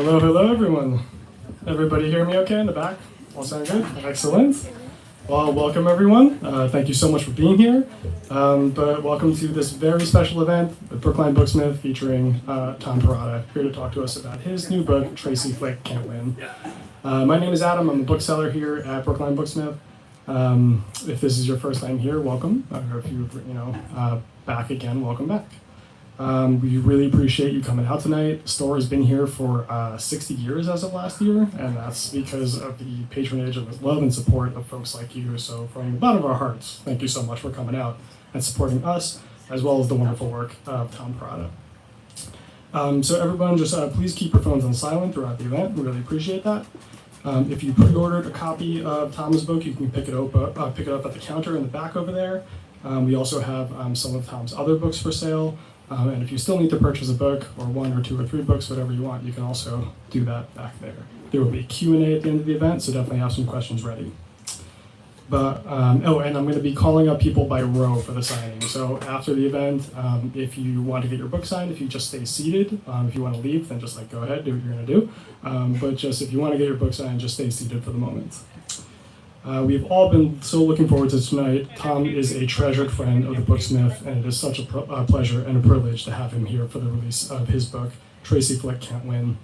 Hello, hello, everyone. Everybody hear me okay in the back? All sound good? Excellent. Well, welcome, everyone. Thank you so much for being here. But welcome to this very special event with Brookline Booksmith featuring Tom Perrotta, here to talk to us about his new book, Tracy Flick Can't Win. My name is Adam. I'm a bookseller here at Brookline Booksmith. If this is your first time here, welcome. Or if you're back again, welcome back. We really appreciate you coming out tonight. The store has been here for 60 years as of last year, and that's because of the patronage and the love and support of folks like you. So from the bottom of our hearts, thank you so much for coming out and supporting us, as well as the wonderful work of Tom Perrotta. So everyone, just please keep your phones on silent throughout the event. We really appreciate that. If you pre-ordered a copy of Tom's book, you can pick it up at the counter in the back over there. We also have some of Tom's other books for sale. And if you still need to purchase a book, or one or two or three books, whatever you want, you can also do that back there. There will be a Q&A at the end of the event, so definitely have some questions ready. But, and I'm going to be calling up people by row for the signing. So after the event, if you want to get your book signed, if you just stay seated, if you want to leave, then just go ahead, do what you're going to do. But just if you want to get your book signed, just stay seated for the moment. We've all been so looking forward to tonight. Tom is a treasured friend of the Booksmith, and it is such a pleasure and a privilege to have him here for the release of his book, Tracy Flick Can't Win,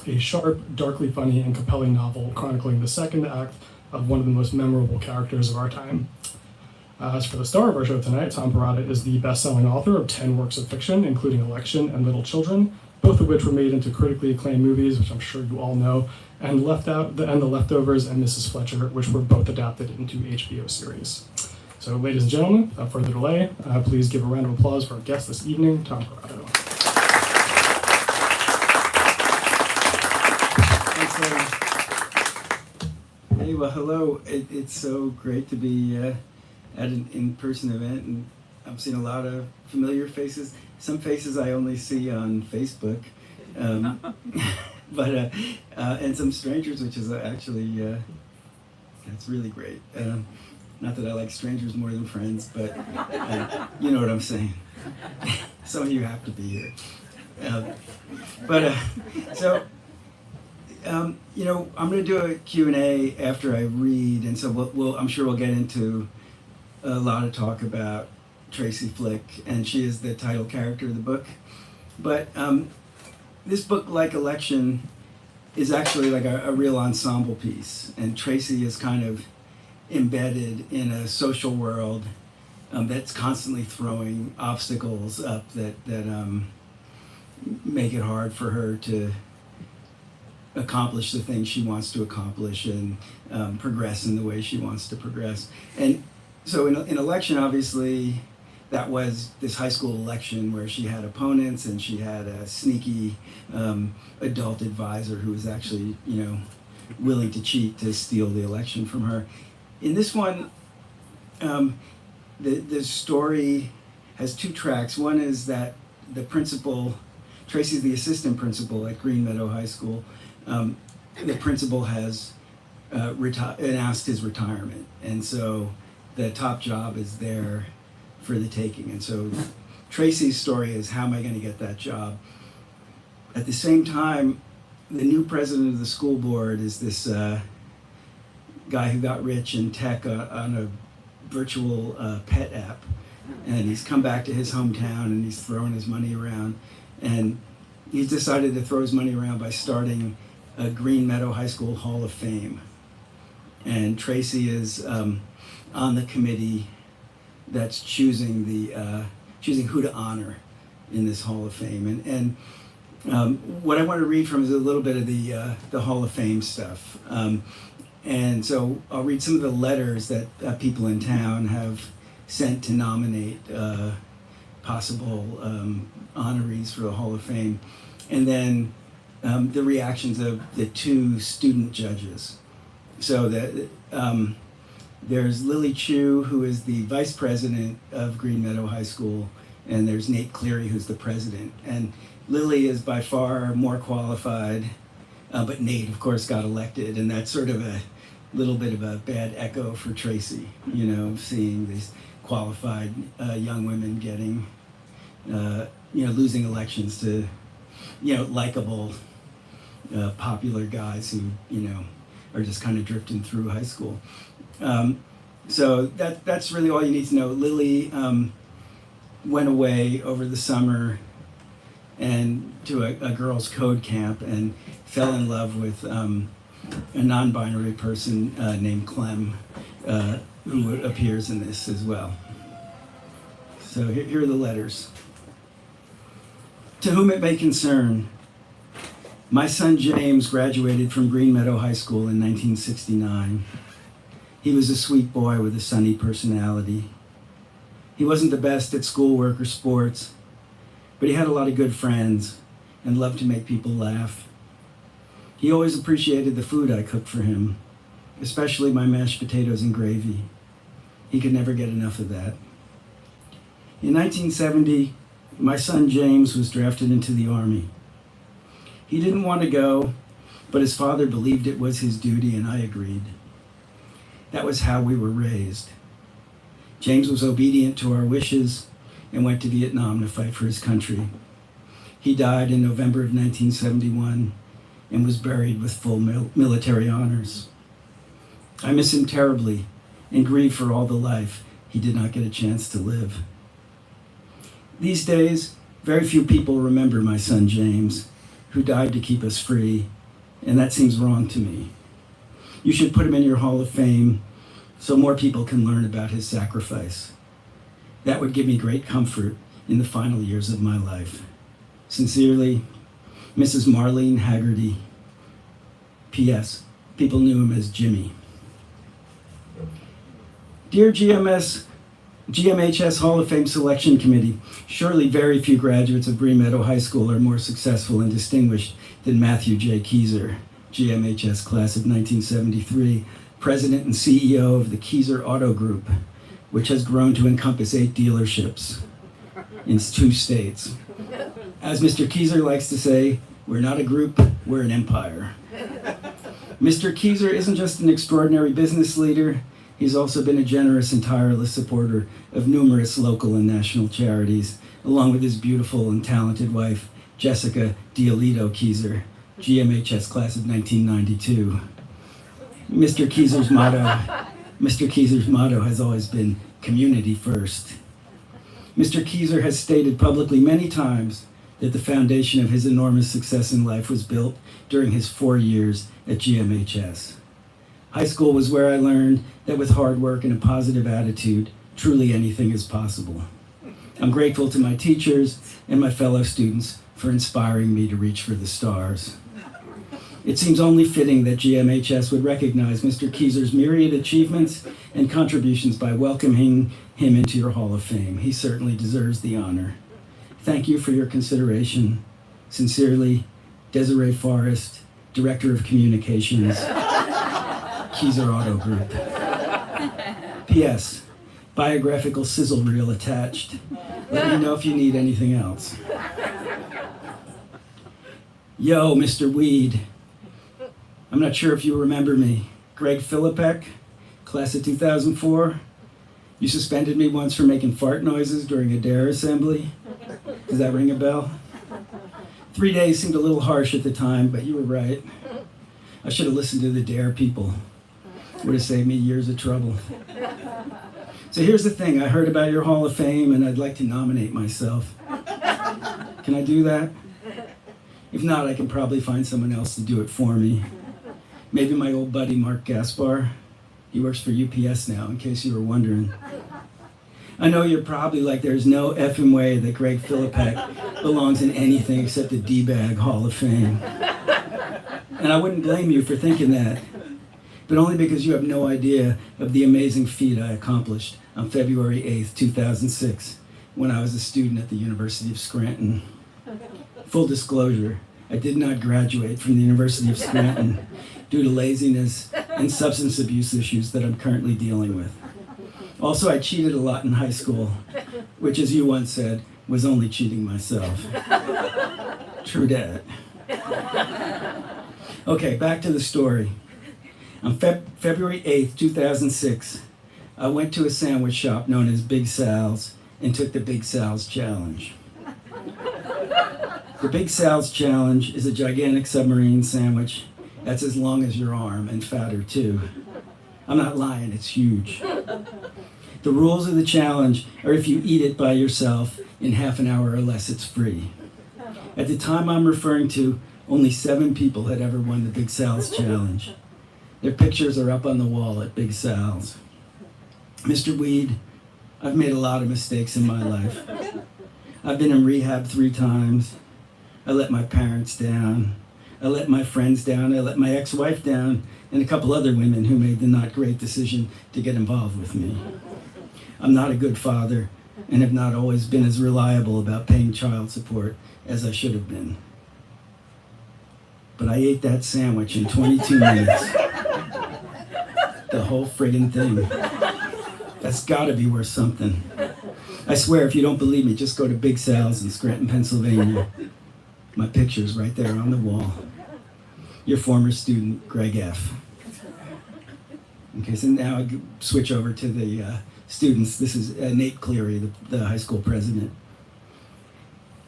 a sharp, darkly funny, and compelling novel chronicling the second act of one of the most memorable characters of our time. As for the star of our show tonight, Tom Perrotta is the best-selling author of 10 works of fiction, including Election and Little Children, both of which were made into critically acclaimed movies, which I'm sure you all know, and The Leftovers and Mrs. Fletcher, which were both adapted into HBO series. So, ladies and gentlemen, without further delay, please give a round of applause for our guest this evening, Tom Perrotta. Hey, well, hello. It's so great to be at an in-person event, and I'm seeing a lot of familiar faces. Some faces I only see on Facebook, but and some strangers, which is actually that's really great. Not that I like strangers more than friends, but you know what I'm saying. Some of you have to be here, so. I'm going to do a Q&A after I read, and so I'm sure we'll get into a lot of talk about Tracy Flick, and she is the title character of the book. But this book, like Election, is actually like a real ensemble piece, and Tracy is kind of embedded in a social world that's constantly throwing obstacles up that make it hard for her to accomplish the things she wants to accomplish and progress in the way she wants to progress. And so in Election, obviously, that was this high school election where she had opponents and she had a sneaky adult advisor who was actually, willing to cheat to steal the election from her. In this one, the story has two tracks. One is that the principal, Tracy's the assistant principal at Green Meadow High School. The principal has announced his retirement, and so the top job is there for the taking. And so Tracy's story is, how am I going to get that job? At the same time, the new president of the school board is this guy who got rich in tech on a virtual pet app, and he's come back to his hometown and he's throwing his money around, and he's decided to throw his money around by starting a Green Meadow High School Hall of Fame. And Tracy is on the committee that's choosing who to honor in this Hall of Fame. And what I want to read from is a little bit of the Hall of Fame stuff. And so I'll read some of the letters that people in town have sent to nominate possible honorees for the Hall of Fame, and then the reactions of the two student judges. So there's Lily Chu, who is the vice president of Green Meadow High School, and there's Nate Cleary, who's the president. And Lily is by far more qualified, but Nate, of course, got elected, and that's sort of a little bit of a bad echo for Tracy, seeing these qualified young women getting losing elections to, likable popular guys who, are just kind of drifting through high school. So that's really all you need to know. Lily went away over the summer and to a girls' code camp and fell in love with a non-binary person named Clem, who appears in this as well. So here are the letters. To whom it may concern, my son James graduated from Green Meadow High School in 1969. He was a sweet boy with a sunny personality. He wasn't the best at schoolwork or sports, but he had a lot of good friends and loved to make people laugh. He always appreciated the food I cooked for him, especially my mashed potatoes and gravy. He could never get enough of that. In 1970, my son James was drafted into the Army. He didn't want to go, but his father believed it was his duty, and I agreed. That was how we were raised. James was obedient to our wishes and went to Vietnam to fight for his country. He died in November of 1971 and was buried with full military honors. I miss him terribly and grieve for all the life he did not get a chance to live. These days, very few people remember my son James, who died to keep us free, and that seems wrong to me. You should put him in your Hall of Fame so more people can learn about his sacrifice. That would give me great comfort in the final years of my life. Sincerely, Mrs. Marlene Haggerty. P.S. People knew him as Jimmy. Dear GMHS Hall of Fame Selection Committee, surely very few graduates of Green Meadow High School are more successful and distinguished than Matthew J. Keyser, GMHS class of 1973, president and CEO of the Keyser Auto Group, which has grown to encompass 8 dealerships in 2 states. As Mr. Keyser likes to say, we're not a group, we're an empire. Mr. Keyser isn't just an extraordinary business leader, he's also been a generous and tireless supporter of numerous local and national charities, along with his beautiful and talented wife, Jessica Diolito Keyser, GMHS class of 1992. Mr. Keyser's motto has always been community first. Mr. Keyser has stated publicly many times that the foundation of his enormous success in life was built during his 4 years at GMHS. High school was where I learned that with hard work and a positive attitude, truly anything is possible. I'm grateful to my teachers and my fellow students for inspiring me to reach for the stars. It seems only fitting that GMHS would recognize Mr. Keyser's myriad achievements and contributions by welcoming him into your Hall of Fame. He certainly deserves the honor. Thank you for your consideration. Sincerely, Desiree Forrest, Director of Communications, Keyser Auto Group. P.S. Biographical sizzle reel attached. Let me know if you need anything else. Yo, Mr. Weed. I'm not sure if you remember me. Greg Philippek, class of 2004. You suspended me once for making fart noises during a DARE assembly. Does that ring a bell? 3 days seemed a little harsh at the time, but you were right. I should have listened to the DARE people. Would have saved me years of trouble. So here's the thing. I heard about your Hall of Fame, and I'd like to nominate myself. Can I do that? If not, I can probably find someone else to do it for me. Maybe my old buddy, Mark Gaspar. He works for UPS now, in case you were wondering. I know you're probably like, there's no effing way that Greg Philippek belongs in anything except the D-Bag Hall of Fame. And I wouldn't blame you for thinking that, but only because you have no idea of the amazing feat I accomplished on February 8th, 2006, when I was a student at the University of Scranton. Full disclosure, I did not graduate from the University of Scranton due to laziness and substance abuse issues that I'm currently dealing with. Also, I cheated a lot in high school, which, as you once said, was only cheating myself. True dat. Okay, back to the story. On February 8th, 2006, I went to a sandwich shop known as Big Sal's and took the Big Sal's Challenge. The Big Sal's challenge is a gigantic submarine sandwich that's as long as your arm and fatter too. I'm not lying, it's huge. The rules of the challenge are if you eat it by yourself in half an hour or less, it's free. At the time I'm referring to, only 7 people had ever won the Big Sal's challenge. Their pictures are up on the wall at Big Sal's. Mr. Weed, I've made a lot of mistakes in my life. I've been in rehab 3 times. I let my parents down. I let my friends down. I let my ex-wife down, and a couple other women who made the not great decision to get involved with me. I'm not a good father and have not always been as reliable about paying child support as I should have been. But I ate that sandwich in 22 minutes. The whole friggin' thing. That's gotta be worth something. I swear, if you don't believe me, just go to Big Sal's in Scranton, Pennsylvania. My picture's right there on the wall. Your former student, Greg F. Okay, so now I switch over to the students. This is Nate Cleary, the high school president.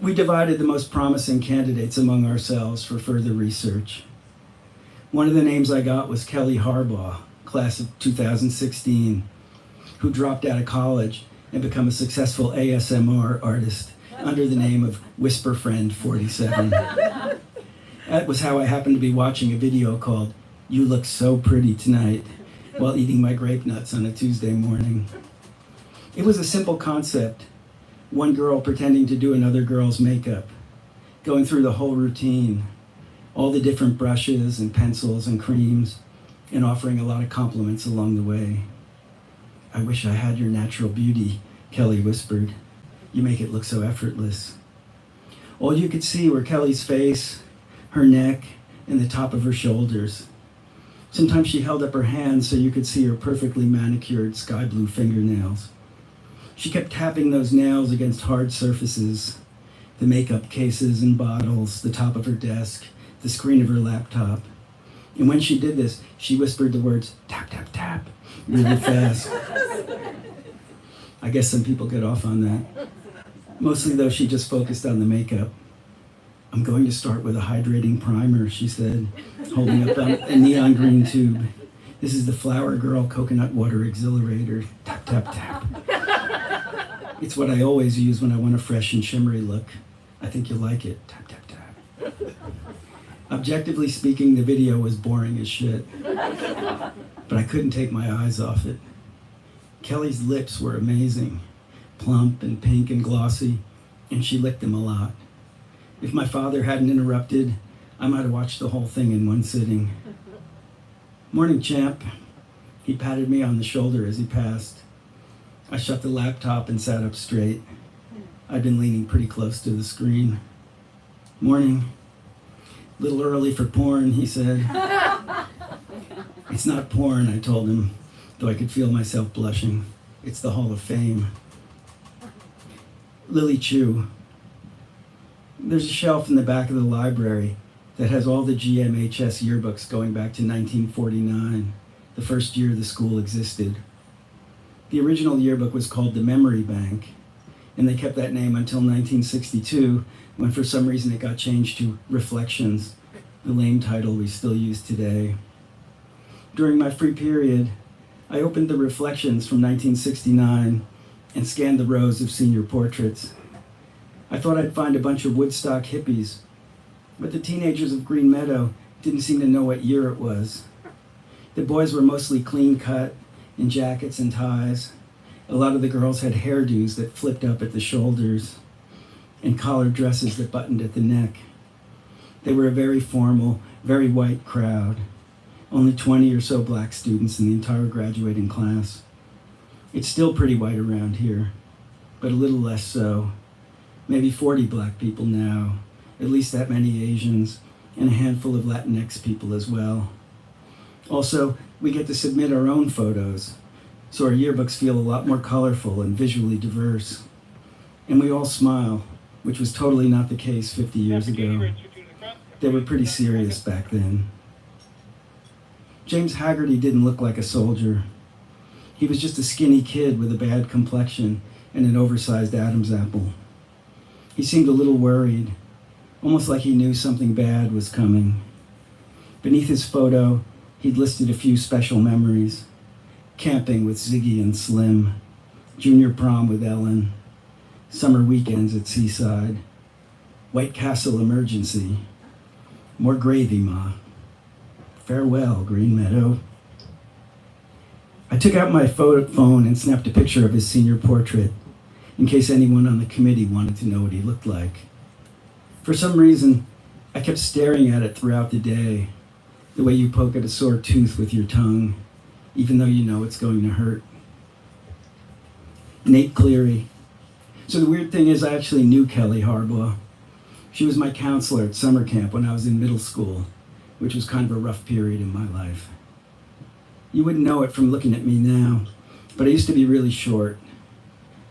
We divided the most promising candidates among ourselves for further research. One of the names I got was Kelly Harbaugh, class of 2016, who dropped out of college and become a successful ASMR artist under the name of Whisper Friend 47. That was how I happened to be watching a video called "You Look So Pretty Tonight" while eating my grape nuts on a Tuesday morning. It was a simple concept. One girl pretending to do another girl's makeup, going through the whole routine, all the different brushes and pencils and creams, and offering a lot of compliments along the way. "I wish I had your natural beauty," Kelly whispered. "You make it look so effortless." All you could see were Kelly's face, her neck, and the top of her shoulders. Sometimes she held up her hands so you could see her perfectly manicured sky blue fingernails. She kept tapping those nails against hard surfaces, the makeup cases and bottles, the top of her desk, the screen of her laptop. And when she did this, she whispered the words, "Tap, tap, tap," really fast. I guess some people get off on that. Mostly, though, she just focused on the makeup. "I'm going to start with a hydrating primer," she said, holding up a neon green tube. "This is the Flower Girl Coconut Water Exhilarator. Tap, tap, tap. It's what I always use when I want a fresh and shimmery look. I think you'll like it. Tap, tap, tap." Objectively speaking, the video was boring as shit, but I couldn't take my eyes off it. Kelly's lips were amazing, plump and pink and glossy, and she licked them a lot. If my father hadn't interrupted, I might have watched the whole thing in one sitting. "Morning, champ." He patted me on the shoulder as he passed. I shut the laptop and sat up straight. I'd been leaning pretty close to the screen. "Morning." "Little early for porn," he said. "It's not porn," I told him, though I could feel myself blushing. "It's the Hall of Fame." Lily Chu. There's a shelf in the back of the library that has all the GMHS yearbooks going back to 1949, the first year the school existed. The original yearbook was called the Memory Bank, and they kept that name until 1962, when for some reason it got changed to Reflections, the lame title we still use today. During my free period, I opened the Reflections from 1969 and scanned the rows of senior portraits. I thought I'd find a bunch of Woodstock hippies, but the teenagers of Green Meadow didn't seem to know what year it was. The boys were mostly clean cut, in jackets and ties. A lot of the girls had hairdos that flipped up at the shoulders and collared dresses that buttoned at the neck. They were a very formal, very white crowd. Only 20 or so black students in the entire graduating class. It's still pretty white around here, but a little less so. Maybe 40 black people now, at least that many Asians, and a handful of Latinx people as well. Also, we get to submit our own photos, so our yearbooks feel a lot more colorful and visually diverse. And we all smile, which was totally not the case 50 years ago. They were pretty serious back then. James Haggerty didn't look like a soldier. He was just a skinny kid with a bad complexion and an oversized Adam's apple. He seemed a little worried, almost like he knew something bad was coming. Beneath his photo, he'd listed a few special memories. Camping with Ziggy and Slim, junior prom with Ellen, summer weekends at Seaside, White Castle emergency, more gravy, Ma. Farewell, Green Meadow. I took out my phone and snapped a picture of his senior portrait in case anyone on the committee wanted to know what he looked like. For some reason, I kept staring at it throughout the day, the way you poke at a sore tooth with your tongue, even though you know it's going to hurt. Nate Cleary. So the weird thing is I actually knew Kelly Harbaugh. She was my counselor at summer camp when I was in middle school, which was kind of a rough period in my life. You wouldn't know it from looking at me now, but I used to be really short.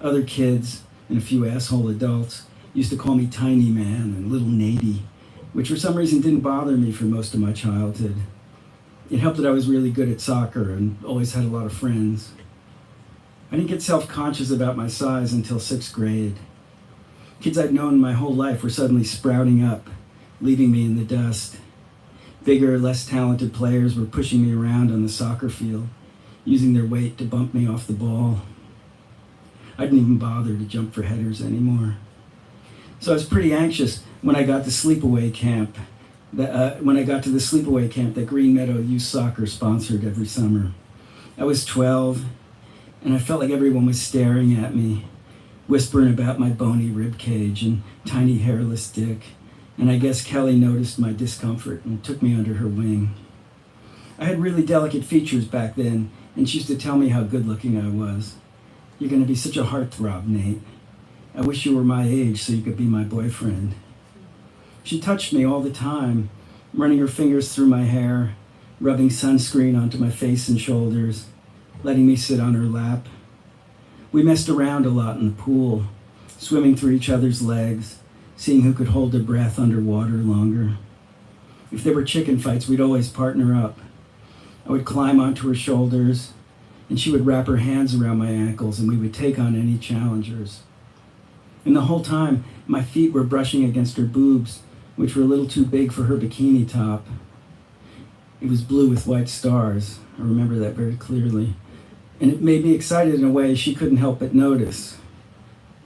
Other kids and a few asshole adults used to call me Tiny Man and Little Natey, which for some reason didn't bother me for most of my childhood. It helped that I was really good at soccer and always had a lot of friends. I didn't get self-conscious about my size until 6th grade. Kids I'd known my whole life were suddenly sprouting up, leaving me in the dust. Bigger, less talented players were pushing me around on the soccer field, using their weight to bump me off the ball. I didn't even bother to jump for headers anymore. So I was pretty anxious when I got to sleepaway camp. When I got to the sleepaway camp that Green Meadow Youth Soccer sponsored every summer. I was 12, and I felt like everyone was staring at me, whispering about my bony rib cage and tiny hairless dick. And I guess Kelly noticed my discomfort and took me under her wing. I had really delicate features back then, and she used to tell me how good looking I was. You're gonna be such a heartthrob, Nate. I wish you were my age so you could be my boyfriend. She touched me all the time, running her fingers through my hair, rubbing sunscreen onto my face and shoulders, letting me sit on her lap. We messed around a lot in the pool, swimming through each other's legs, seeing who could hold their breath underwater longer. If there were chicken fights, we'd always partner up. I would climb onto her shoulders, and she would wrap her hands around my ankles, and we would take on any challengers. And the whole time, my feet were brushing against her boobs, which were a little too big for her bikini top. It was blue with white stars. I remember that very clearly. And it made me excited in a way she couldn't help but notice.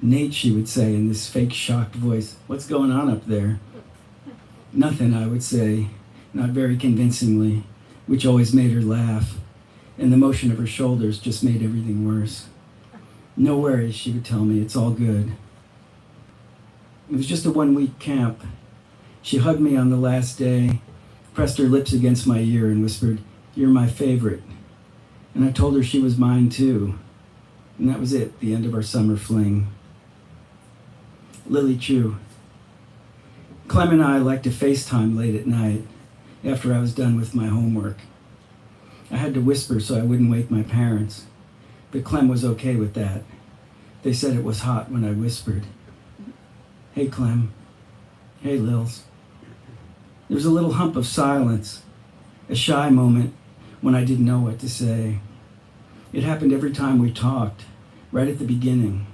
Nate, she would say in this fake shocked voice, "What's going on up there?" Nothing, I would say, not very convincingly, which always made her laugh. And the motion of her shoulders just made everything worse. "No worries," she would tell me, "it's all good." It was just a 1-week camp. She hugged me on the last day, pressed her lips against my ear and whispered, "You're my favorite." And I told her she was mine too. And that was it, the end of our summer fling. Lily Chu. Clem and I liked to FaceTime late at night after I was done with my homework. I had to whisper so I wouldn't wake my parents, but Clem was okay with that. They said it was hot when I whispered. "Hey, Clem." "Hey, Lils." There was a little hump of silence, a shy moment when I didn't know what to say. It happened every time we talked, right at the beginning.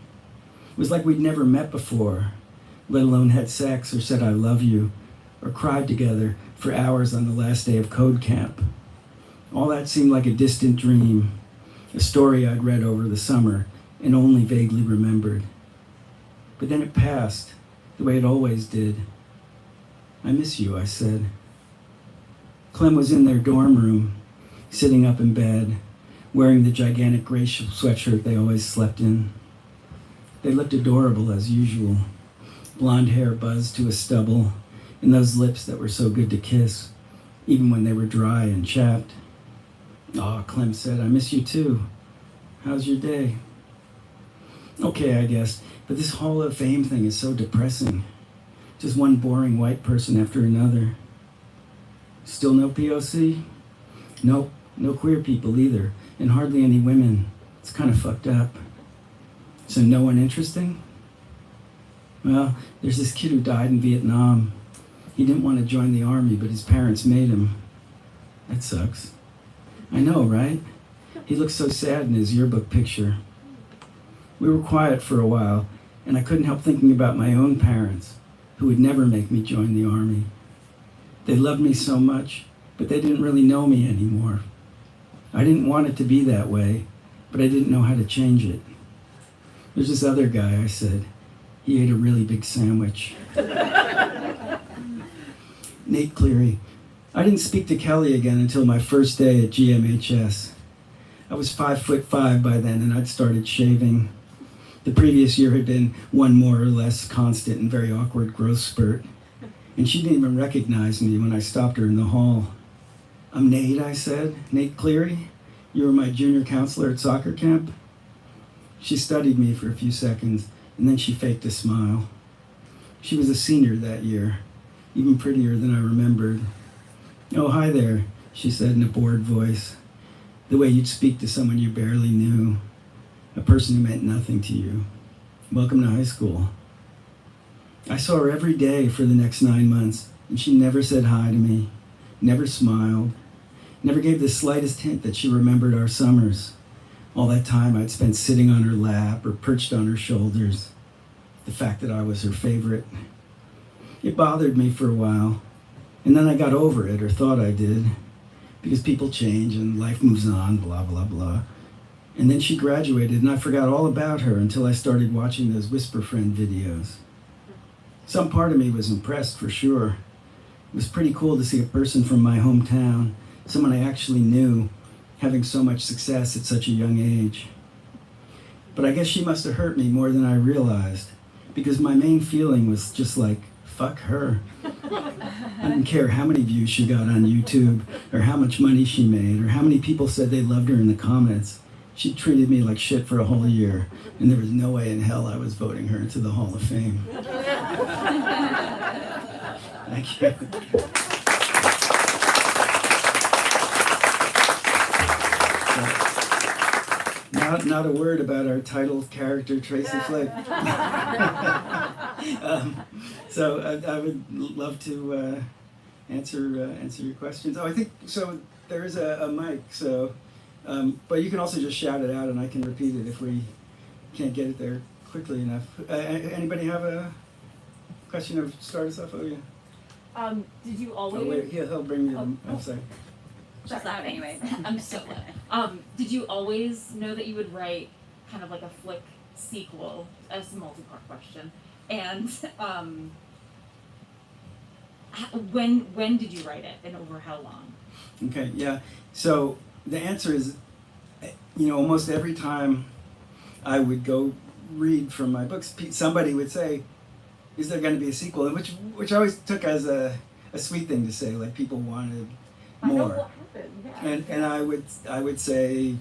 It was like we'd never met before, let alone had sex or said "I love you," or cried together for hours on the last day of code camp. All that seemed like a distant dream, a story I'd read over the summer and only vaguely remembered. But then it passed, the way it always did. "I miss you," I said. Clem was in their dorm room, sitting up in bed, wearing the gigantic gray sweatshirt they always slept in. They looked adorable as usual, blonde hair buzzed to a stubble, and those lips that were so good to kiss, even when they were dry and chapped. "Aw," Clem said, "I miss you too. How's your day?" "Okay, I guess, but this Hall of Fame thing is so depressing. Just one boring white person after another." "Still no POC?" "Nope, no queer people either, and hardly any women. It's kind of fucked up." "So no one interesting?" "Well, there's this kid who died in Vietnam. He didn't want to join the army, but his parents made him." "That sucks." "I know, right? He looks so sad in his yearbook picture." We were quiet for a while, and I couldn't help thinking about my own parents, who would never make me join the Army. They loved me so much, but they didn't really know me anymore. I didn't want it to be that way, but I didn't know how to change it. There's this other guy, I said. He ate a really big sandwich. Nate Cleary. I didn't speak to Kelly again until my first day at GMHS. I was 5'5" by then, and I'd started shaving. The previous year had been one more or less constant and very awkward growth spurt. And she didn't even recognize me when I stopped her in the hall. "I'm Nate," I said. "Nate Cleary? You were my junior counselor at soccer camp?" She studied me for a few seconds, and then she faked a smile. She was a senior that year, even prettier than I remembered. "Oh, hi there," she said in a bored voice, the way you'd speak to someone you barely knew, a person who meant nothing to you. "Welcome to high school." I saw her every day for the next 9 months, and she never said hi to me, never smiled, never gave the slightest hint that she remembered our summers. All that time I'd spent sitting on her lap or perched on her shoulders, the fact that I was her favorite. It bothered me for a while, and then I got over it, or thought I did, because people change and life moves on, blah, blah, blah. And then she graduated, and I forgot all about her until I started watching those Whisper Friend videos. Some part of me was impressed, for sure. It was pretty cool to see a person from my hometown, someone I actually knew, having so much success at such a young age. But I guess she must have hurt me more than I realized, because my main feeling was just like, fuck her. I didn't care how many views she got on YouTube, or how much money she made, or how many people said they loved her in the comments. She treated me like shit for a whole year, and there was no way in hell I was voting her into the Hall of Fame. Thank you. Not a word about our title character, Tracy Flick. So I would love to answer your questions. Oh, I think so. There is a mic, so but you can also just shout it out, and I can repeat it if we can't get it there quickly enough. Anybody have a question to start us off? Oh yeah. Did you always? Oh wait, he'll bring you. I'm sorry. Just loud anyway. I'm so loud. Did you always know that you would write kind of like a Flick sequel? As a multi-part question. And when did you write it, and over how long? Okay, yeah. So the answer is, almost every time I would go read from my books, somebody would say, "Is there going to be a sequel?" Which I always took as a sweet thing to say, like people wanted more. I know what happened. Yeah. And I would say,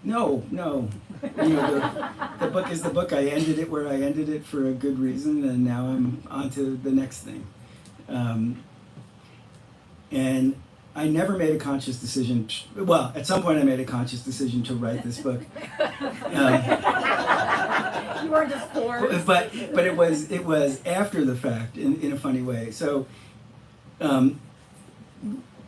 no. The book is the book. I ended it where I ended it for a good reason, and now I'm on to the next thing. And I never made a conscious decision. Well, at some point I made a conscious decision to write this book. You weren't just forced. But it was after the fact in a funny way. So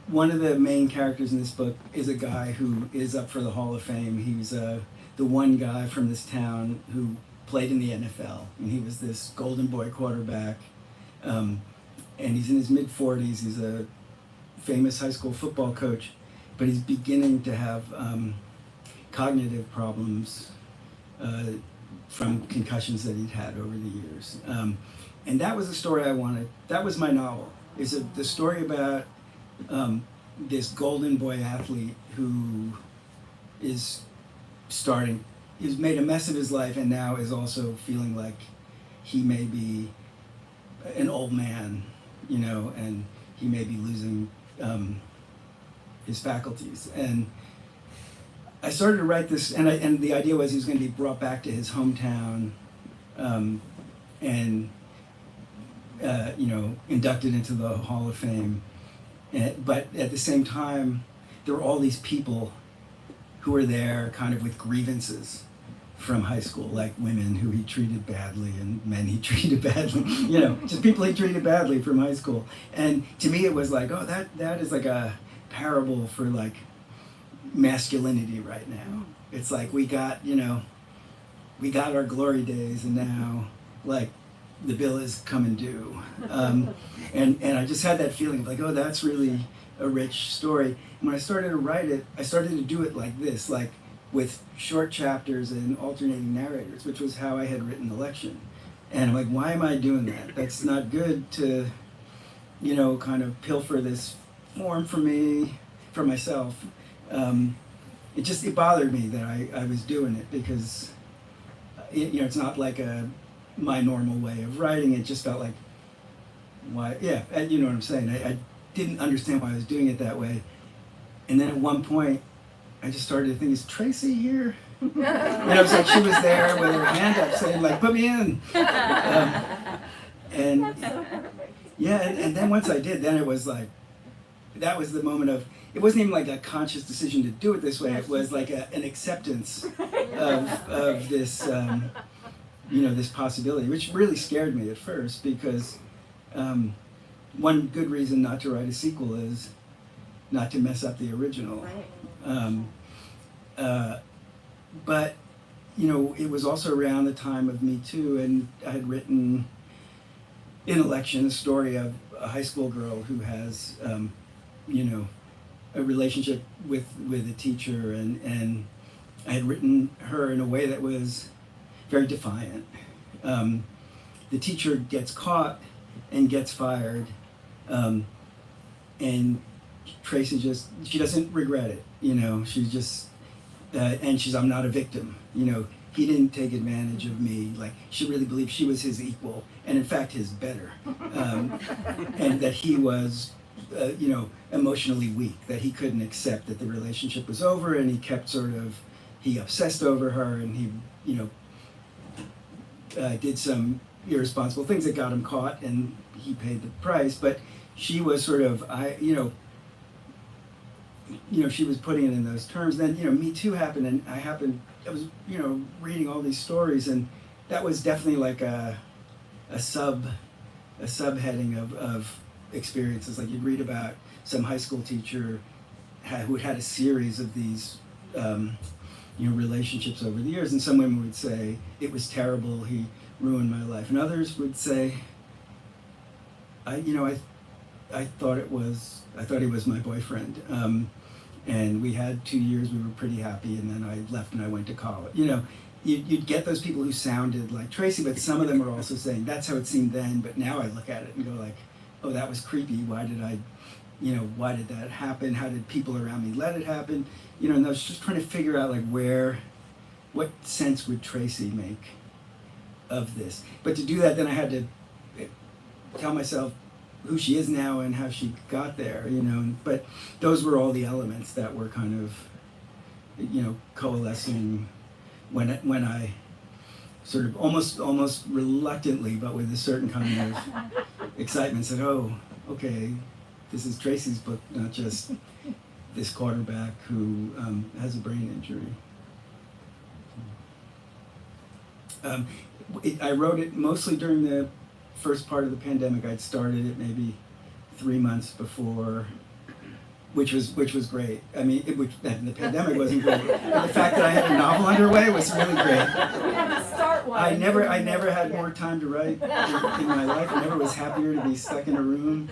one of the main characters in this book is a guy who is up for the Hall of Fame. He's the one guy from this town who played in the NFL, and he was this golden boy quarterback. And he's in his mid-40s. He's a famous high school football coach, but he's beginning to have cognitive problems from concussions that he'd had over the years. And that was the story I wanted. That was my novel. It's the story about this golden boy athlete who he's made a mess of his life, and now is also feeling like he may be an old man, and he may be losing his faculties. And I started to write this, and the idea was he was going to be brought back to his hometown, and inducted into the Hall of Fame. But at the same time, there were all these people who were there kind of with grievances from high school, like women who he treated badly and men he treated badly, just people he treated badly from high school. And to me it was like, oh, that is like a parable for like masculinity right now. It's like we got our glory days, and now like the bill is coming due. And I just had that feeling of like, oh, that's really a rich story. And when I started to write it, I started to do it like this, like with short chapters and alternating narrators, which was how I had written Election. And I'm like, why am I doing that? That's not good to, you know, kind of pilfer this form for me, for myself. It bothered me that I was doing it because, you know, it's not like my normal way of writing. It just felt like, why? Yeah, you know what I'm saying. I didn't understand why I was doing it that way. And then at one point, I just started to think, is Tracy here? And I was like, she was there with her hand up saying, like, put me in. And yeah, and then once I did, then it was like, that was the moment of, it wasn't even like a conscious decision to do it this way. It was like an acceptance of this, you know, this possibility, which really scared me at first because one good reason not to write a sequel is not to mess up the original. But, you know, it was also around the time of Me Too, and I had written in Election a story of a high school girl who has, you know, a relationship with a teacher, and I had written her in a way that was very defiant. The teacher gets caught and gets fired, and Tracy she doesn't regret it, you know, she's just, and she's, I'm not a victim, you know, he didn't take advantage of me, like, she really believed she was his equal, and in fact his better, and that he was, you know, emotionally weak, that he couldn't accept that the relationship was over, and he kept he obsessed over her, and he, you know, did some irresponsible things that got him caught, and he paid the price, but she was sort of, you know, she was putting it in those terms. Then, you know, Me Too happened, and I was, you know, reading all these stories, and that was definitely like a subheading of experiences. Like you'd read about some high school teacher who had a series of these, you know, relationships over the years, and some women would say, it was terrible, he ruined my life, and others would say, I thought he was my boyfriend, and we had 2 years, we were pretty happy, and then I left and I went to college. You know, you'd get those people who sounded like Tracy, but some of them were also saying, that's how it seemed then, but now I look at it and go like, oh, that was creepy, why did that happen, how did people around me let it happen, you know, and I was just trying to figure out like what sense would Tracy make of this. But to do that, then I had to tell myself who she is now and how she got there, you know, but those were all the elements that were kind of, you know, coalescing when I sort of almost reluctantly, but with a certain kind of excitement, said, oh, okay, this is Tracy's book, not just this quarterback who has a brain injury. I wrote it mostly during the first part of the pandemic. I'd started it maybe 3 months before, which was great. I mean, the pandemic wasn't great, but the fact that I had a novel underway was really great. You had to start one. I never had more time to write in my life. I never was happier to be stuck in a room.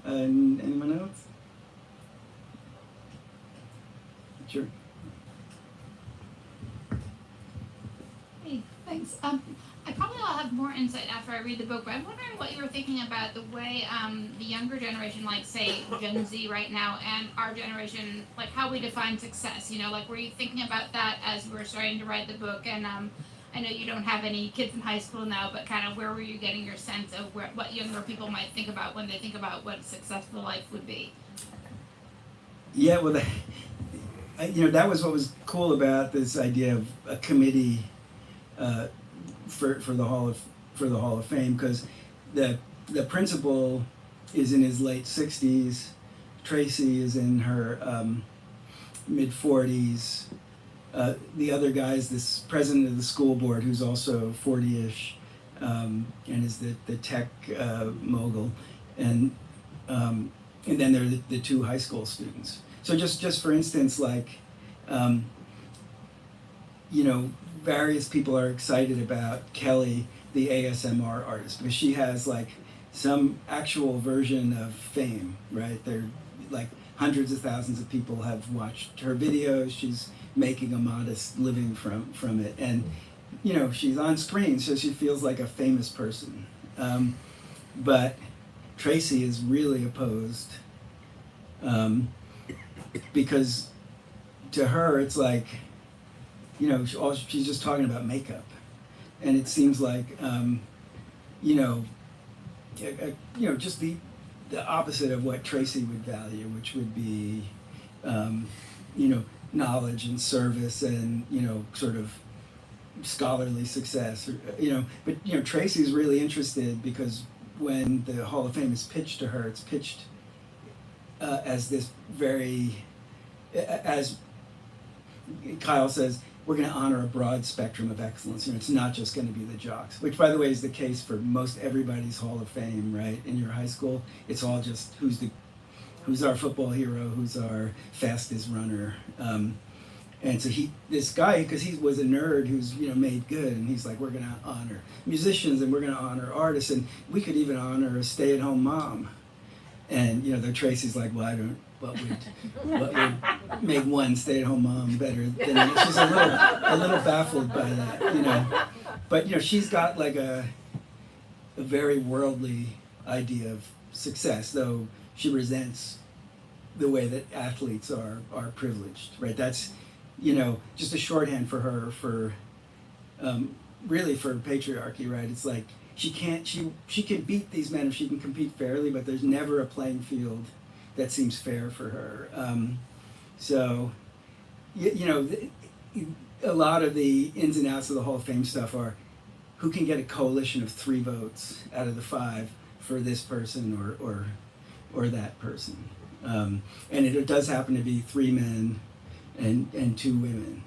Anyone else? Sure. Hey, thanks. I probably will have more insight after I read the book, but I'm wondering what you were thinking about the way the younger generation, like say Gen Z right now, and our generation, like how we define success. You know, like were you thinking about that as you were starting to write the book? And I know you don't have any kids in high school now, but kind of where were you getting your sense of what younger people might think about when they think about what a successful life would be? Yeah, well, you know, that was what was cool about this idea of a committee for the Hall of Fame, because the principal is in his late 60s, Tracy is in her mid 40s. The other guy is this president of the school board who's also 40-ish, and is the tech mogul, and then there are the two high school students. So just for instance, like, you know, various people are excited about Kelly, the ASMR artist, because she has like some actual version of fame, right? They're like hundreds of thousands of people have watched her videos. She's making a modest living from it, and you know, she's on screen, so she feels like a famous person. But Tracy is really opposed, because to her it's like, you know, she's just talking about makeup, and it seems like, you know, just the opposite of what Tracy would value, which would be, you know, knowledge and service and, you know, sort of scholarly success, or, you know. But you know, Tracy's really interested because when the Hall of Fame is pitched to her, it's pitched as this very, as Kyle says, we're going to honor a broad spectrum of excellence. You know, it's not just going to be the jocks, which, by the way, is the case for most everybody's Hall of Fame, right? In your high school, it's all just who's our football hero, who's our fastest runner. And so this guy, because he was a nerd who's, you know, made good, and he's like, we're going to honor musicians and we're going to honor artists, and we could even honor a stay-at-home mom. And you know, the Tracy's like, well, what would make one stay-at-home mom better than me? She's a little baffled by that, you know. But you know, she's got like a very worldly idea of success, though she resents the way that athletes are privileged, right? That's, you know, just a shorthand for her for really for patriarchy, right? It's like she can beat these men if she can compete fairly, but there's never a playing field that seems fair for her. So, you know, a lot of the ins and outs of the Hall of Fame stuff are who can get a coalition of 3 votes out of the 5 for this person or that person. And it does happen to be 3 men and 2 women,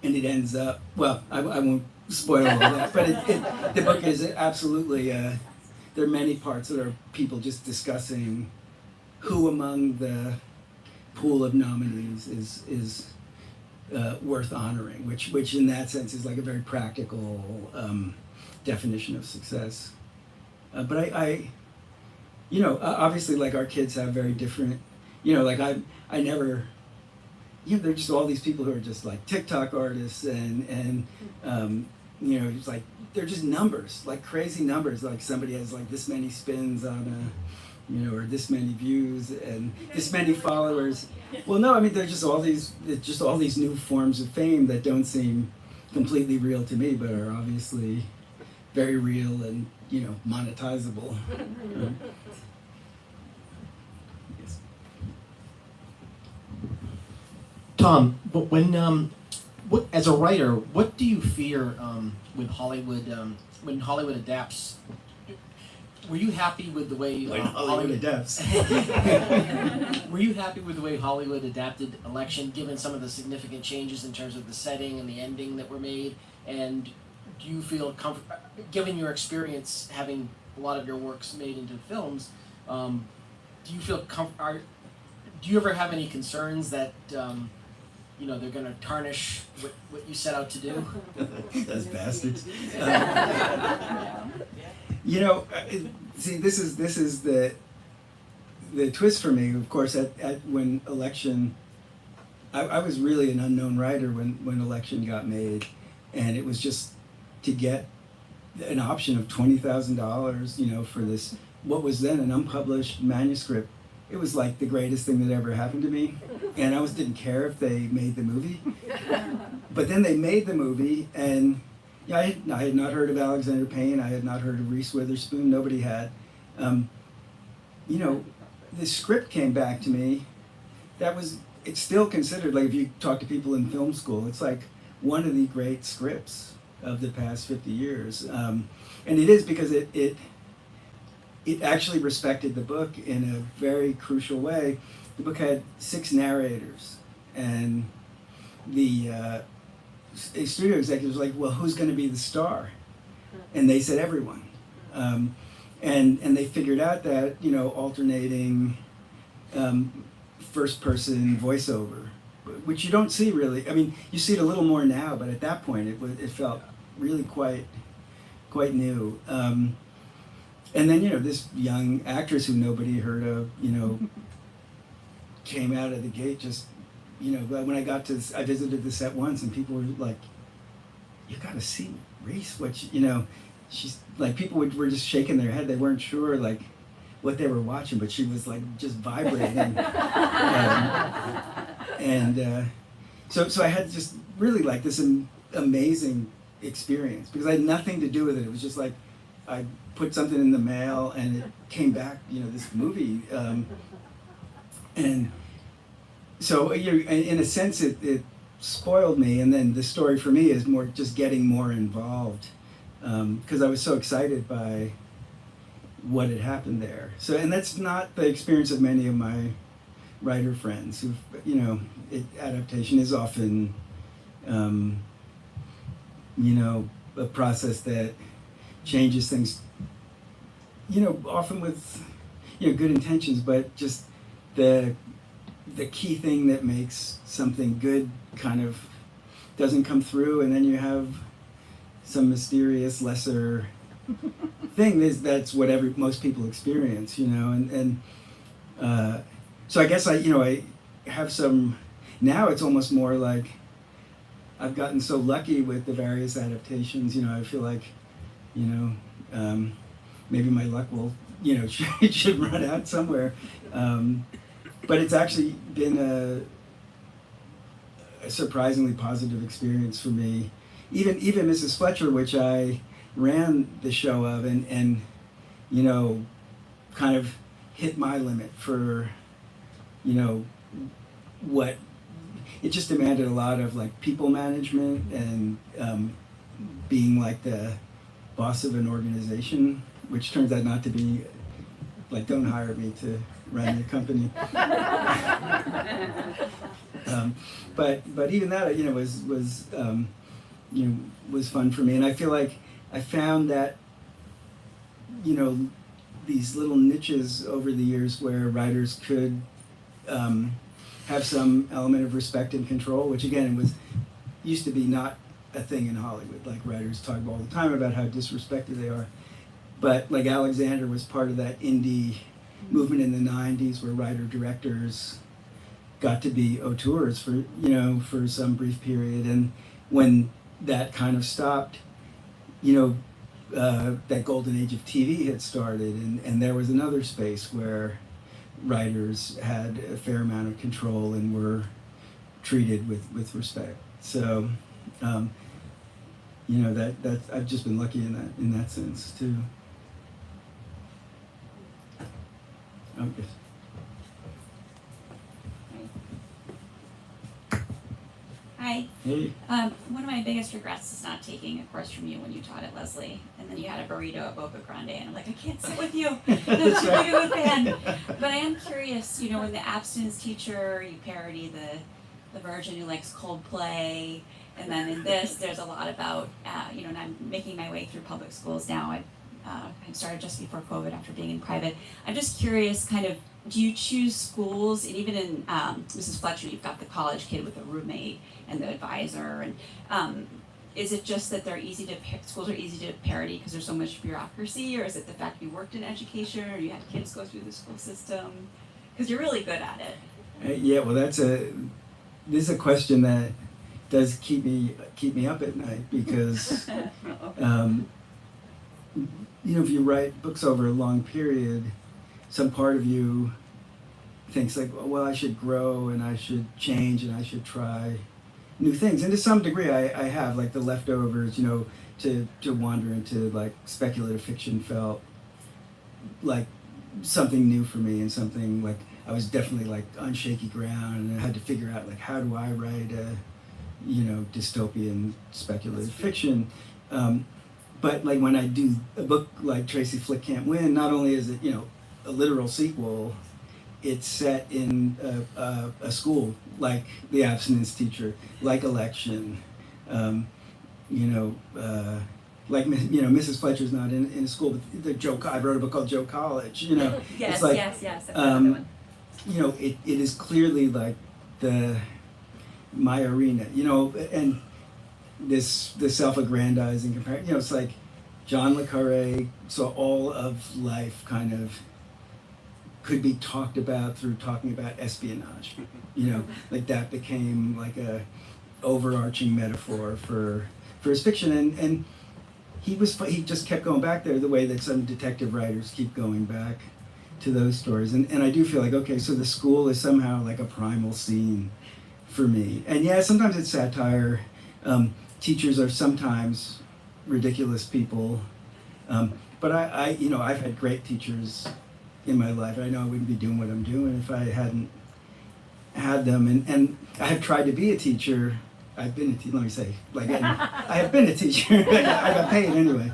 and it ends up, well, I won't spoil all that, but the book is absolutely, there are many parts that are people just discussing who among the pool of nominees is worth honoring, which in that sense is like a very practical definition of success. But I you know, obviously, like, our kids have very different, you know, like I never, you know, there's just all these people who are just like TikTok artists and you know, it's like, they're just numbers, like crazy numbers, like somebody has like this many spins on a, you know, or this many views and this many followers. Well, no, I mean, there's just all these new forms of fame that don't seem completely real to me, but are obviously very real and, you know, monetizable. Yes. Tom, but what, as a writer, what do you fear with Hollywood when Hollywood adapts? Were you happy with the way Hollywood adapts? Were you happy with the way Hollywood adapted Election, given some of the significant changes in terms of the setting and the ending that were made? And do you feel given your experience having a lot of your works made into films, do you feel do you ever have any concerns that you know, they're going to tarnish what you set out to do? Those bastards. You know, see, this is the twist for me. Of course, at when Election, I was really an unknown writer when Election got made, and it was just to get an option of $20,000, you know, for this, what was then an unpublished manuscript. It was like the greatest thing that ever happened to me, and I didn't care if they made the movie. But then they made the movie, and yeah, I had not heard of Alexander Payne. I had not heard of Reese Witherspoon. Nobody had. You know, the script came back to me. It's still considered, like, if you talk to people in film school, it's like one of the great scripts of the past 50 years. And it is because it actually respected the book in a very crucial way. The book had 6 narrators, and the studio executive was like, well, who's going to be the star? And they said everyone. And they figured out that, you know, alternating first person voiceover which you don't see really. I mean, you see it a little more now, but at that point it felt really quite new. And then, this young actress who nobody heard of, came out of the gate just, when I visited the set once and people were like, you gotta see Reese, she's like, people were just shaking their head. They weren't sure like what they were watching, but she was like just vibrating. So I had just really like this amazing experience because I had nothing to do with it. It was just like, I put something in the mail and it came back, this movie. And so, in a sense, it spoiled me. And then the story for me is more just getting more involved because I was so excited by what had happened there. So, and that's not the experience of many of my writer friends who, adaptation is often, a process that changes things, often with, good intentions, but just the key thing that makes something good kind of doesn't come through, and then you have some mysterious lesser thing. That's what most people experience, so I guess I have some. Now it's almost more like I've gotten so lucky with the various adaptations. I feel like, maybe my luck will, it should run out somewhere. But it's actually been a surprisingly positive experience for me. Even Mrs. Fletcher, which I ran the show of, and kind of hit my limit for, what it just demanded a lot of like people management and being like the boss of an organization, which turns out not to be like, don't hire me to run the company. But even that, was fun for me, and I feel like I found that, these little niches over the years where writers could have some element of respect and control, which again used to be not a thing in Hollywood. Like writers talk all the time about how disrespected they are, but like Alexander was part of that indie movement in the 90s where writer-directors got to be auteurs for some brief period, and when that kind of stopped, that golden age of TV had started, and there was another space where writers had a fair amount of control and were treated with respect. So, that I've just been lucky in that sense too. Oh, yes. Hi. Hey. One of my biggest regrets is not taking a course from you when you taught at Leslie, and then you had a burrito at Boca Grande, and I'm like, I can't sit with you. I'm too big of a fan. But I am curious, when the abstinence teacher, you parody the virgin who likes Coldplay, and then in this, there's a lot about, and I'm making my way through public schools now. I started just before COVID after being in private. I'm just curious, kind of, do you choose schools, and even in Mrs. Fletcher, you've got the college kid with a roommate and the advisor, and is it just that schools are easy to parody because there's so much bureaucracy, or is it the fact you worked in education, or you had kids go through the school system? Because you're really good at it. Yeah, well, this is a question that does keep me up at night because, if you write books over a long period, some part of you thinks like, well, I should grow and I should change and I should try new things. And to some degree, I have, like The Leftovers, to wander into like speculative fiction felt like something new for me and something like I was definitely like on shaky ground, and I had to figure out like, how do I write a, dystopian speculative fiction. But like when I do a book like Tracy Flick Can't Win, not only is it, a literal sequel, it's set in a school like The Abstinence Teacher, like Election, like Mrs. Fletcher's not in a school, but I wrote a book called Joe College. Yes, it's like, yes. That's another one. it is clearly like the my arena, you know, and this self-aggrandizing comparison, you know, it's like John le Carré saw all of life kind of could be talked about through talking about espionage, you know, like that became like a overarching metaphor for his fiction, and he just kept going back there the way that some detective writers keep going back to those stories, and I do feel like, okay, so the school is somehow like a primal scene for me, and yeah, sometimes it's satire. Teachers are sometimes ridiculous people, but I you know, I've had great teachers in my life. I know I wouldn't be doing what I'm doing if I hadn't had them, and I have tried to be a teacher. I've been a teacher, let me say, like, I have been a teacher. I got paid anyway.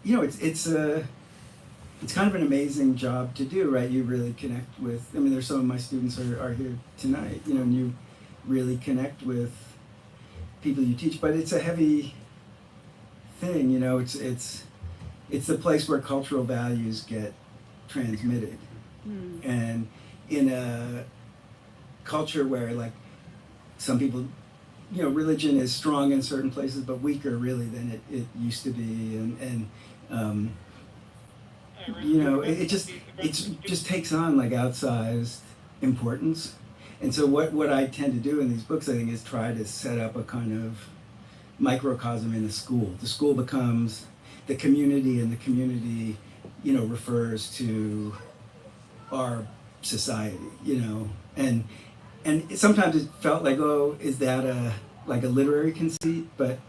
You know, it's kind of an amazing job to do, right? You really connect with, I mean, there's some of my students are here tonight, you know, and you really connect with people you teach, but it's a heavy thing, you know, it's the place where cultural values get transmitted. And in a culture where, like, some people, you know, religion is strong in certain places but weaker really than it used to be, and you know, it just takes on like outsized importance. And so what I tend to do in these books, I think, is try to set up a kind of microcosm in a school. The school becomes the community, and the community, you know, refers to our society, you know, and sometimes it felt like, oh, is that a literary conceit? But,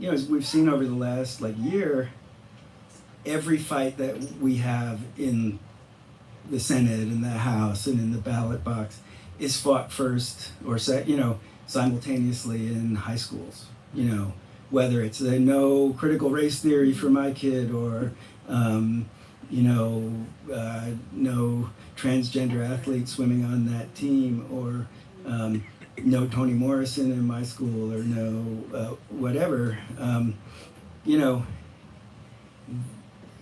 you know, as we've seen over the last like year, every fight that we have in the Senate and the House and in the ballot box is fought first or you know, simultaneously in high schools, you know, whether it's the no critical race theory for my kid, or you know, no transgender athletes swimming on that team, or no Toni Morrison in my school, or no whatever. You know,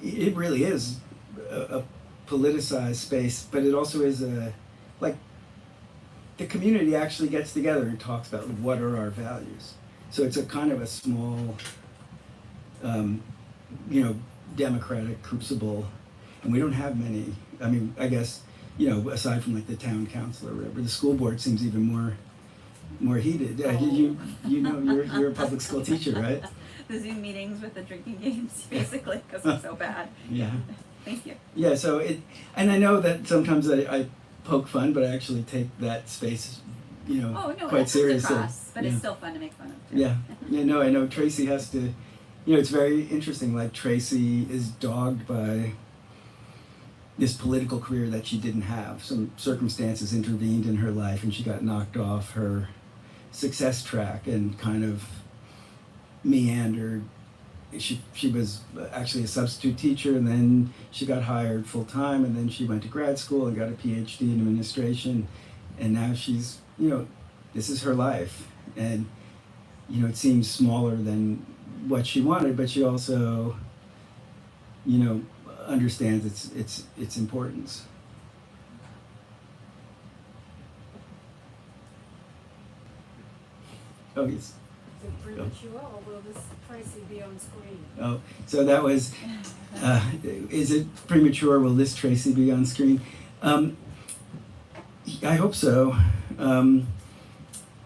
it really is a politicized space, but it also is like the community actually gets together and talks about what are our values. So it's a kind of a small, you know, democratic crucible, and we don't have many. I mean, I guess, you know, aside from like the town council or whatever, the school board seems even more heated. You know, you're a public school teacher, right? The Zoom meetings with the drinking games, basically, because it's so bad. Yeah. Thank you. Yeah. So and I know that sometimes I poke fun, but I actually take that space, you know, Oh no, quite it comes seriously. across, but Yeah. it's still fun to make fun of. Too. Yeah. Yeah, no, I know Tracy has to, you know, it's very interesting, like Tracy is dogged by this political career that she didn't have. Some circumstances intervened in her life and she got knocked off her success track and kind of meandered. She was actually a substitute teacher, and then she got hired full time, and then she went to grad school and got a PhD in administration, and now she's, you know, this is her life, and, you know, it seems smaller than what she wanted, but she also, you know, understands its importance. Oh, yes. Is it premature, or will this Tracy be on screen? Oh, so that was, is it premature? Will this Tracy be on screen? I hope so. You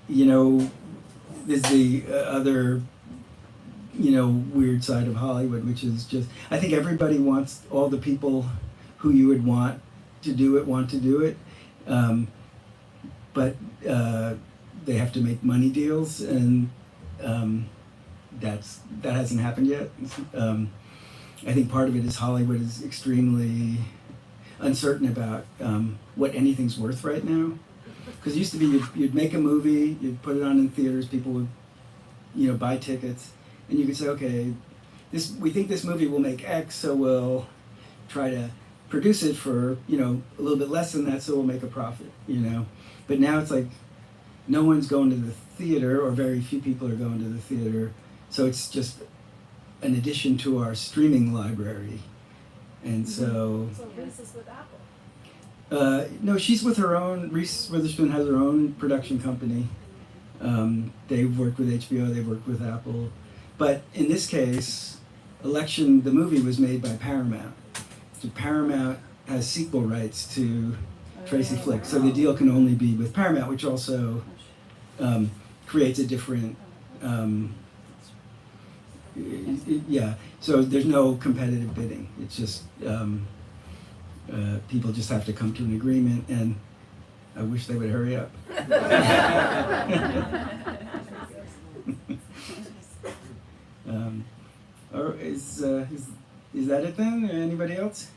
know, there's the other, you know, weird side of Hollywood, which is just, I think everybody wants, all the people who you would want to do it, but they have to make money deals, and that hasn't happened yet. I think part of it is Hollywood is extremely uncertain about what anything's worth right now. Because it used to be you'd make a movie, you'd put it on in theaters, people would, you know, buy tickets, and you could say, okay, we think this movie will make X, so we'll try to produce it for, you know, a little bit less than that, so we'll make a profit, you know. But now it's like no one's going to the theater, or very few people are going to the theater, so it's just an addition to our streaming library. And so So this is with Apple. No, she's with her own. Reese Witherspoon has her own production company. They've worked with HBO. They've worked with Apple. But in this case, Election, the movie, was made by Paramount. So Paramount has sequel rights to Tracy Flick. So the deal can only be with Paramount, which also creates a different. Yeah. So there's no competitive bidding. It's just people just have to come to an agreement, and I wish they would hurry up. Or is that it then? Anybody else?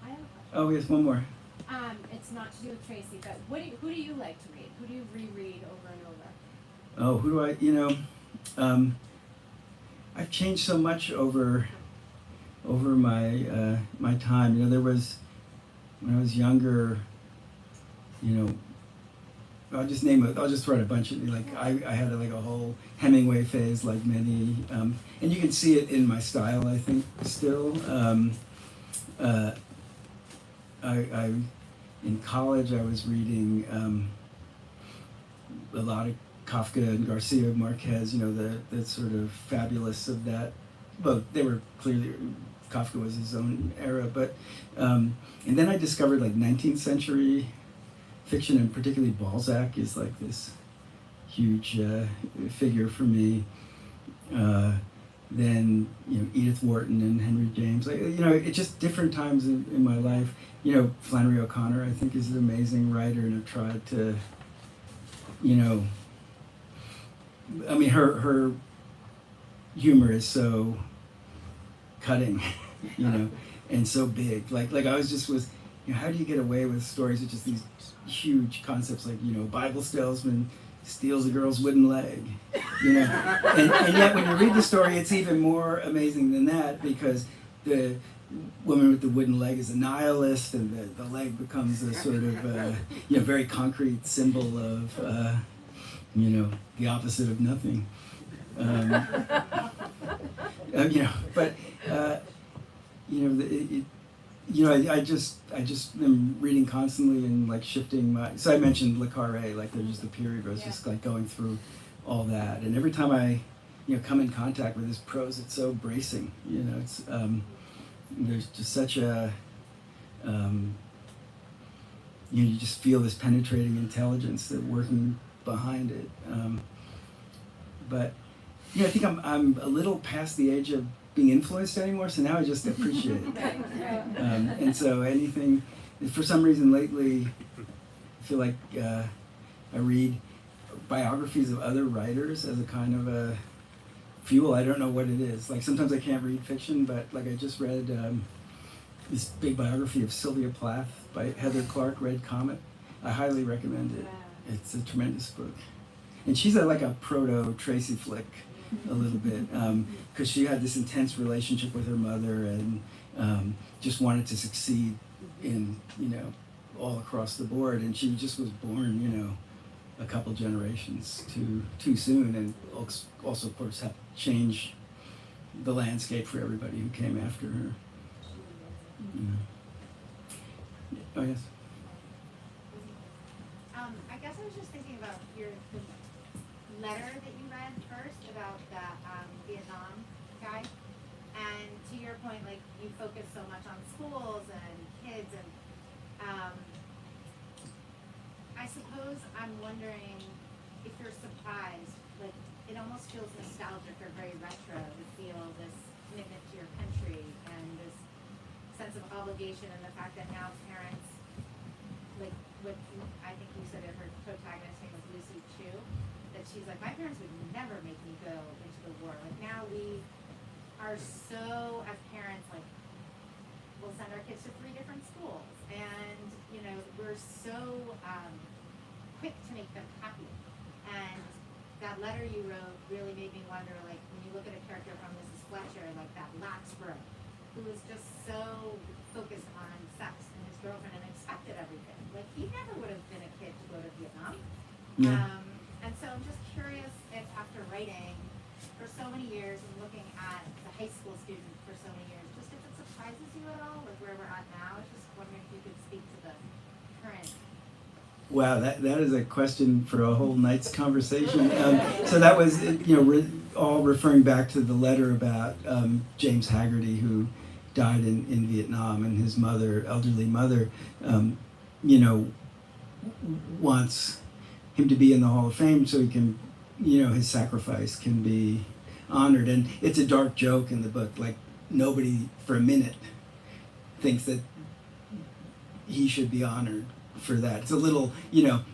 I have, Oh, yes, one more. it's not to do with Tracy, but who do you like to read? Who do you reread over and over? Oh, who do I? I've changed so much over my my time. There was when I was younger. I'll just throw out a bunch of I had like a whole Hemingway phase, like many, and you can see it in my style. I think still. I in college I was reading a lot of Kafka and Garcia Marquez. The sort of fabulous of that. Well, they were clearly Kafka was his own era, but and then I discovered like 19th century fiction, and particularly Balzac is like this huge figure for me. Then Edith Wharton and Henry James. It's just different times in my life. Flannery O'Connor I think is an amazing writer, and I've tried to. I mean her humor is so cutting, and so big. Like I was just with. How do you get away with stories with just these huge concepts like Bible salesman steals a girl's wooden leg, and yet when you read the story it's even more amazing than that, because the woman with the wooden leg is a nihilist, and the leg becomes a sort of very concrete symbol of the opposite of nothing. I just am reading constantly and like shifting my. So I mentioned Le Carré, like there's just the period where I was just like going through all that, and every time I, come in contact with his prose, it's so bracing. It's there's just such a, you just feel this penetrating intelligence that working behind it. But I think I'm a little past the age of being influenced anymore, so now I just appreciate it. And so anything, for some reason lately, I feel like I read biographies of other writers as a kind of a fuel. I don't know what it is. Like sometimes I can't read fiction, but like I just read this big biography of Sylvia Plath by Heather Clark, Red Comet. I highly recommend it. It's a tremendous book. And she's like a proto Tracy Flick a little bit, because she had this intense relationship with her mother, and just wanted to succeed in all across the board, and she just was born a couple generations too soon, and also of course helped change the landscape for everybody who came after her. Oh yes. I guess I was just thinking about the letter that you read first about the Vietnam guy, and to your point, like you focus so much on schools and kids, and I suppose I'm wondering if you're surprised, like it almost feels nostalgic or very retro to feel this commitment to your country and this sense of obligation, and the fact that now parents, like what I think you said, her protagonist name was Lucy Chu, that she's like, my parents would never make me go into the war. Like now we are so, as parents, like we'll send our kids to 3 different schools, and we're so quick to make them happy. And that letter you wrote really made me wonder, like when you look at a character from Mrs. Fletcher, like that lax bro, who was just so focused on sex and his girlfriend and expected everything. Like he never would have been a kid to go to Vietnam. Yeah. And so I'm just curious if after writing for so many years and looking at the high school student for so many years, just if it surprises you at all, like where we're at now. I was just wondering if you could speak to the current? Wow, that is a question for a whole night's conversation. So that was, all referring back to the letter about James Haggerty, who died in Vietnam, and his mother, elderly mother, wants him to be in the Hall of Fame so he can, his sacrifice can be honored. And it's a dark joke in the book. Like, nobody for a minute thinks that he should be honored for that. It's a little,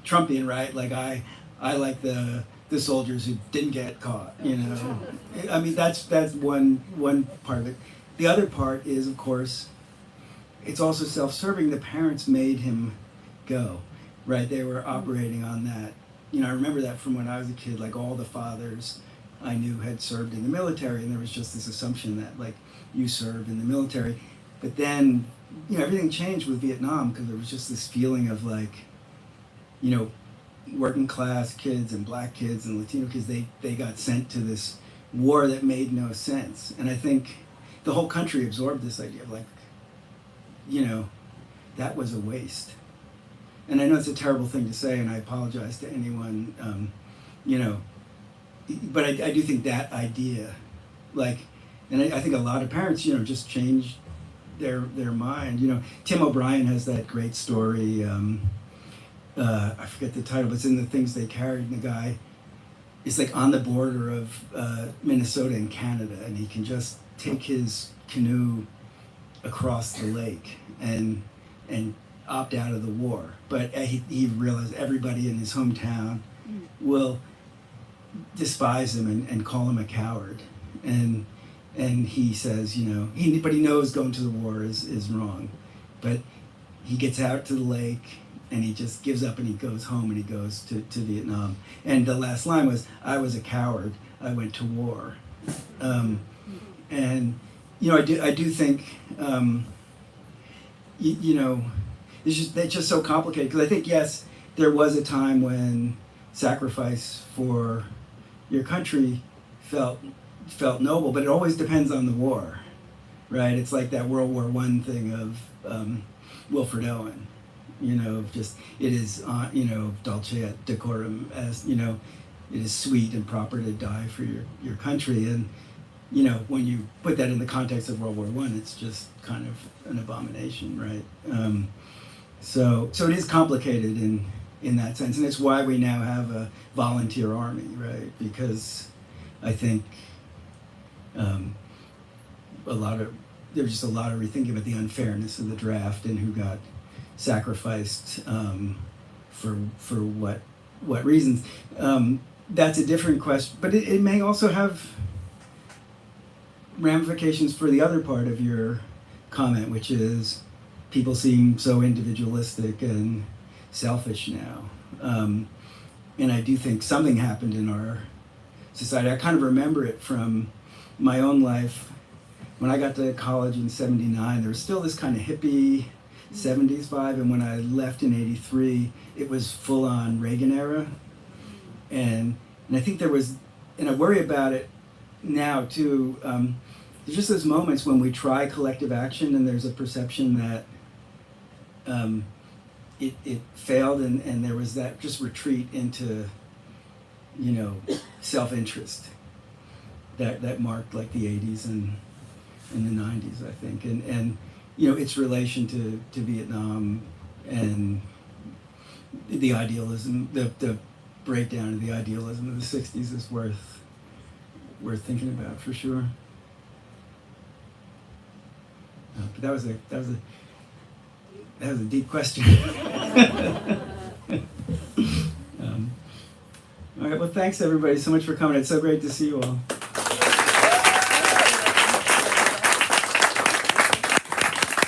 Trumpian, right? Like, I like the soldiers who didn't get caught, I mean, that's one part of it. The other part is, of course, it's also self-serving. The parents made him go, right? They were operating on that. I remember that from when I was a kid. Like, all the fathers I knew had served in the military, and there was just this assumption that, like, you served in the military. But then, everything changed with Vietnam, because there was just this feeling of, like, working class kids and black kids and Latino kids, they got sent to this war that made no sense. And I think the whole country absorbed this idea of, like, that was a waste. And I know it's a terrible thing to say, and I apologize to anyone, but I do think that idea, like, and I think a lot of parents, just change their mind. Tim O'Brien has that great story, I forget the title, but it's in The Things They Carried, and the guy is, like, on the border of Minnesota and Canada, and he can just take his canoe across the lake and opt out of the war. But he realized everybody in his hometown will despise him and call him a coward. And he says, but he knows going to the war is wrong. But he gets out to the lake, and he just gives up, and he goes home, and he goes to Vietnam. And the last line was, "I was a coward. I went to war." And I do think it's just so complicated, because I think, yes, there was a time when sacrifice for your country felt noble, but it always depends on the war, right? It's like that World War I thing of Wilfred Owen, just, it is, dulce et decorum, as, it is sweet and proper to die for your country. And, when you put that in the context of World War I, it's just kind of an abomination, right? So it is complicated in that sense, and it's why we now have a volunteer army, right? Because I think there's just a lot of rethinking about the unfairness of the draft and who got sacrificed for what reasons. That's a different question, but it may also have ramifications for the other part of your comment, which is people seem so individualistic and selfish now. And I do think something happened in our society. I kind of remember it from my own life. When I got to college in '79, there was still this kind of hippie 70s vibe, and when I left in '83, it was full on Reagan era. And I think there was, and I worry about it now too, there's just those moments when we try collective action and there's a perception that it failed, and there was that just retreat into, self-interest that marked, like, the 80s and the 90s, I think. And its relation to Vietnam and the idealism, the breakdown of the idealism of the 60s is worth thinking about, for sure. But that was a deep question. All right, well, thanks everybody so much for coming. It's so great to see you all.